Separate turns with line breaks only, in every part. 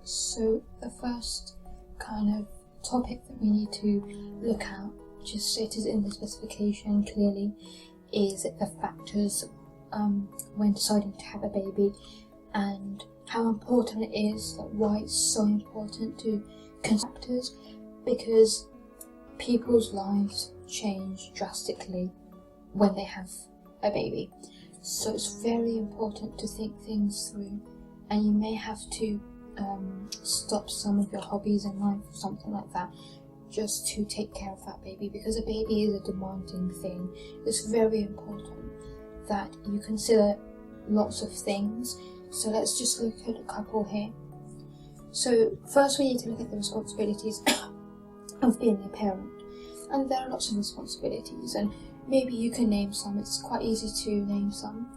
So the first kind of topic that we need to look at, which is stated in the specification clearly, is the factors when deciding to have a baby, and how important it is, why it's so important to consider factors, because people's lives change drastically when they have a baby. So it's very important to think things through, and you may have to stop some of your hobbies in life or something like that just to take care of that baby, because a baby is a demanding thing. It's very important that you consider lots of things. So let's just look at a couple here. So first we need to look at the responsibilities of being a parent, and there are lots of responsibilities, and maybe you can name some. It's quite easy to name some.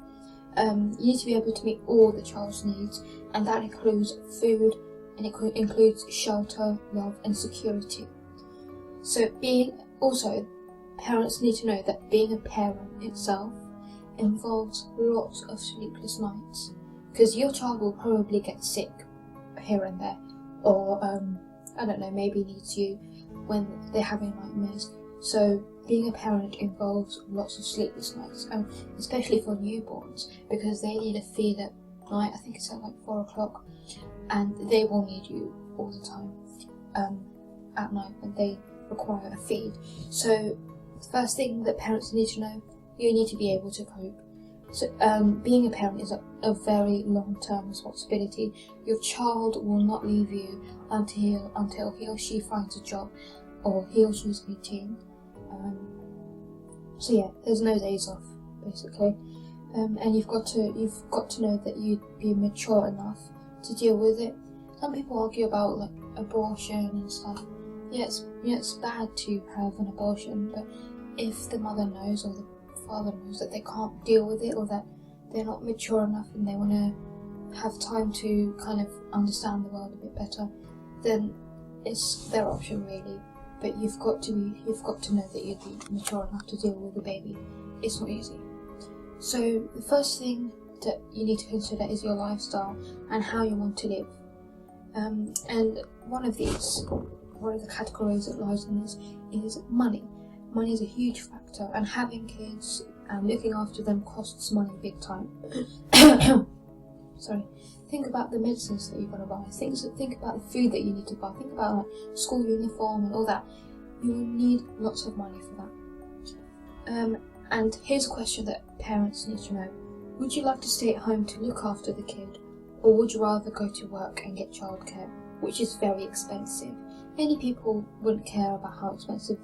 You need to be able to meet all the child's needs, and that includes food, and it includes shelter, love and security. So parents need to know that being a parent itself involves lots of sleepless nights, because your child will probably get sick here and there, or I don't know, maybe needs you when they're having nightmares. So being a parent involves lots of sleepless nights, and especially for newborns, because they need a feed at night. I think it's at like 4 o'clock, and they will need you all the time at night when they require a feed. So the first thing that parents need to know, you need to be able to cope. So being a parent is a very long-term responsibility. Your child will not leave you until he or she finds a job, or he or she is 18. So yeah, there's no days off basically, and you've got to know that you'd be mature enough to deal with it. Some people argue about like abortion and stuff. Yeah, it's bad to have an abortion, but if the mother knows or the father knows that they can't deal with it, or that they're not mature enough and they want to have time to kind of understand the world a bit better, then it's their option really. But you've got to know that you'd be mature enough to deal with the baby. It's not easy. So the first thing that you need to consider is your lifestyle and how you want to live. And one of the categories that lies in this is money. Money is a huge factor, and having kids and looking after them costs money big time. Sorry. Think about the medicines that you're going to buy. Think about the food that you need to buy. Think about like school uniform and all that. You will need lots of money for that. And here's a question that parents need to know. Would you like to stay at home to look after the kid, or would you rather go to work and get childcare, which is very expensive? Many people wouldn't care about how expensive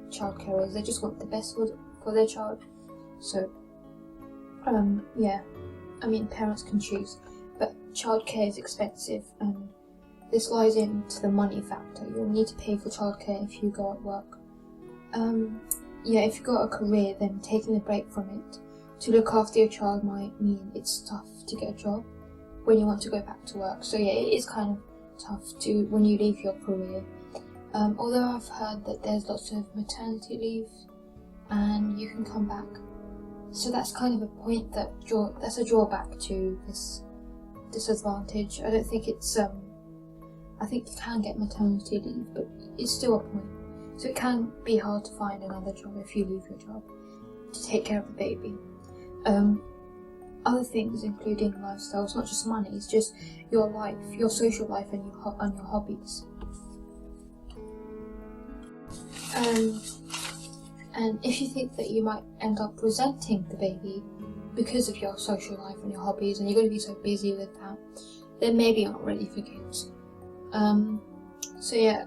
childcare is. They just want the best for their child. So yeah, I mean, parents can choose, but childcare is expensive, and this lies into the money factor. You'll need to pay for childcare if you go at work. Yeah, if you've got a career, then taking a break from it to look after your child might mean it's tough to get a job when you want to go back to work. So yeah, it is kind of tough when you leave your career. Although I've heard that there's lots of maternity leave and you can come back. So that's kind of a point that's a drawback to this disadvantage. I don't think it's I think you can get maternity leave, but it's still a point. So it can be hard to find another job if you leave your job to take care of the baby. Other things including lifestyle, it's not just money, it's just your life, your social life and your hobbies. And if you think that you might end up resenting the baby because of your social life and your hobbies, and you're going to be so busy with that, then maybe you're not ready for kids. So yeah,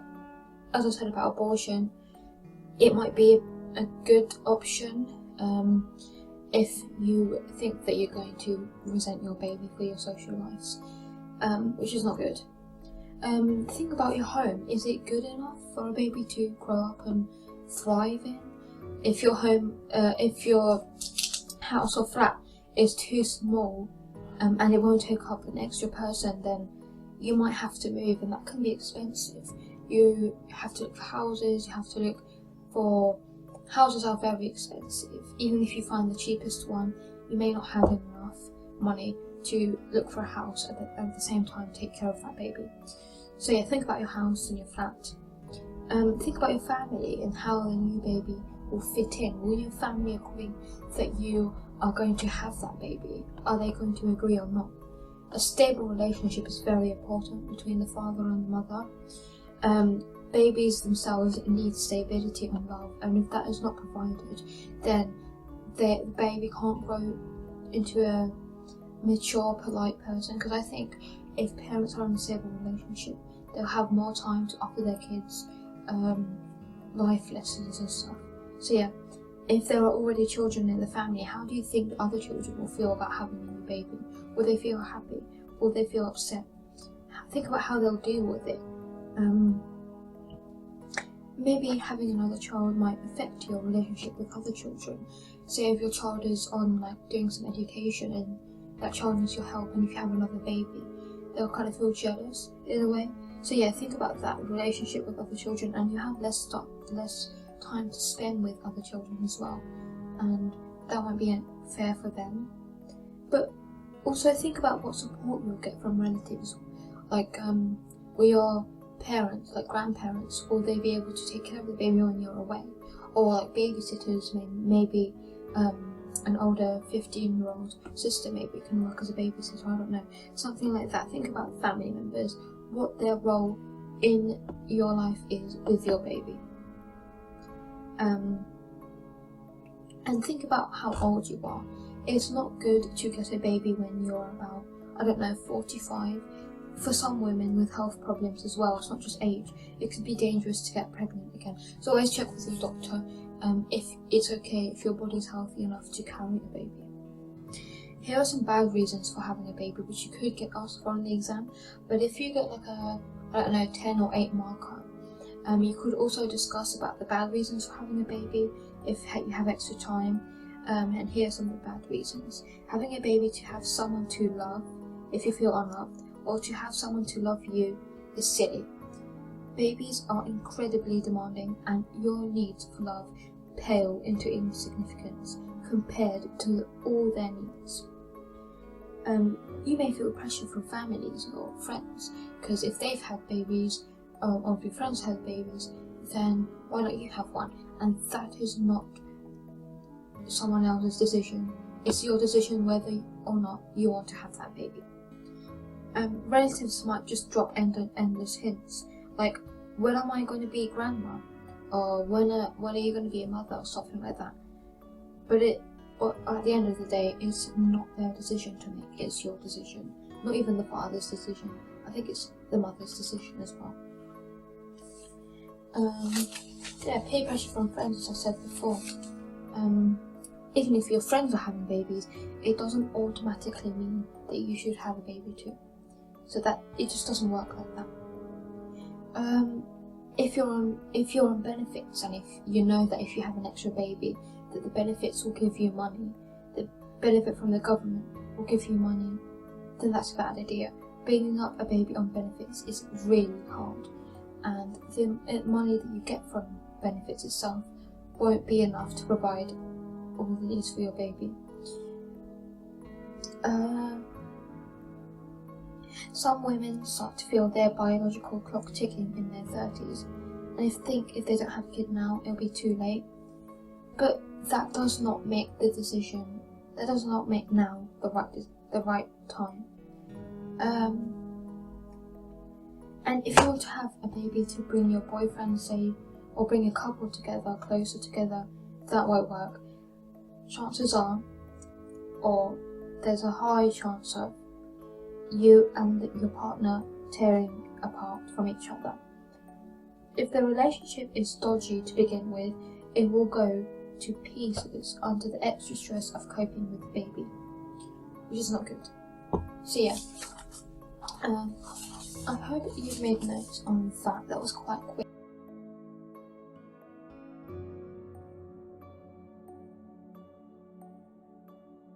as I said about abortion, it might be a good option if you think that you're going to resent your baby for your social lives, which is not good. Think about your home. Is it good enough for a baby to grow up and thrive in? If your house or flat is too small and it won't take up an extra person, then you might have to move, and that can be expensive. You have to look for houses, houses are very expensive. Even if you find the cheapest one, you may not have enough money to look for a house and at the same time take care of that baby. So yeah, think about your house and your flat. Think about your family and how the new baby will fit in. Will your family agree that you are going to have that baby? Are they going to agree or not? A stable relationship is very important between the father and the mother. Babies themselves need stability and love, and if that is not provided, then the baby can't grow into a mature, polite person. Because I think if parents are in a stable relationship, they'll have more time to offer their kids life lessons and stuff. So yeah, if there are already children in the family, how do you think the other children will feel about having a new baby? Will they feel happy? Will they feel upset? Think about how they'll deal with it. Maybe having another child might affect your relationship with other children. Say if your child is on doing some education and that child needs your help, and if you have another baby, they'll kind of feel jealous in a way. So yeah, think about that relationship with other children, and you have less time to spend with other children as well, and that might be unfair for them. But also think about what support you'll get from relatives. Will your parents, grandparents, will they be able to take care of the baby when you're away? Or babysitters, maybe an older 15-year-old sister maybe can work as a babysitter, I don't know, something like that. Think about family members, what their role in your life is with your baby. And think about how old you are. It's not good to get a baby when you're about, 45. For some women with health problems as well, it's not just age, it could be dangerous to get pregnant again. So always check with your doctor if it's okay, if your body's healthy enough to carry a baby. Here are some bad reasons for having a baby, which you could get asked for on the exam, but if you get a 10 or 8 marker, you could also discuss about the bad reasons for having a baby if you have extra time. And here are some of the bad reasons. Having a baby to have someone to love if you feel unloved, or to have someone to love you, is silly. Babies are incredibly demanding, and your needs for love pale into insignificance compared to all their needs. You may feel pressure from families or friends, because if they've had babies, or if your friends have babies, then why don't you have one? And that is not someone else's decision. It's your decision whether or not you want to have that baby. Relatives might just drop endless hints, like, when am I going to be grandma? Or when are you going to be a mother? Or something like that. But at the end of the day, it's not their decision to make, it's your decision. Not even the father's decision. I think it's the mother's decision as well. Peer pressure from friends, as I said before. Even if your friends are having babies, it doesn't automatically mean that you should have a baby too. So that it just doesn't work like that. If you're on benefits, and if you know that if you have an extra baby, that the benefits will give you money, the benefit from the government will give you money, then that's a bad idea. Bringing up a baby on benefits is really hard, and the money that you get from benefits itself won't be enough to provide all the needs for your baby. Some women start to feel their biological clock ticking in their 30s, and think if they don't have a kid now, it'll be too late. But that does not make the decision. That does not make now the right time. And if you want to have a baby to bring your boyfriend, say, or bring a couple together, closer together, that won't work. Chances are, or there's a high chance of, you and your partner tearing apart from each other. If the relationship is dodgy to begin with, it will go to pieces under the extra stress of coping with the baby, which is not good. So yeah, I hope you've made notes on that. That was quite quick.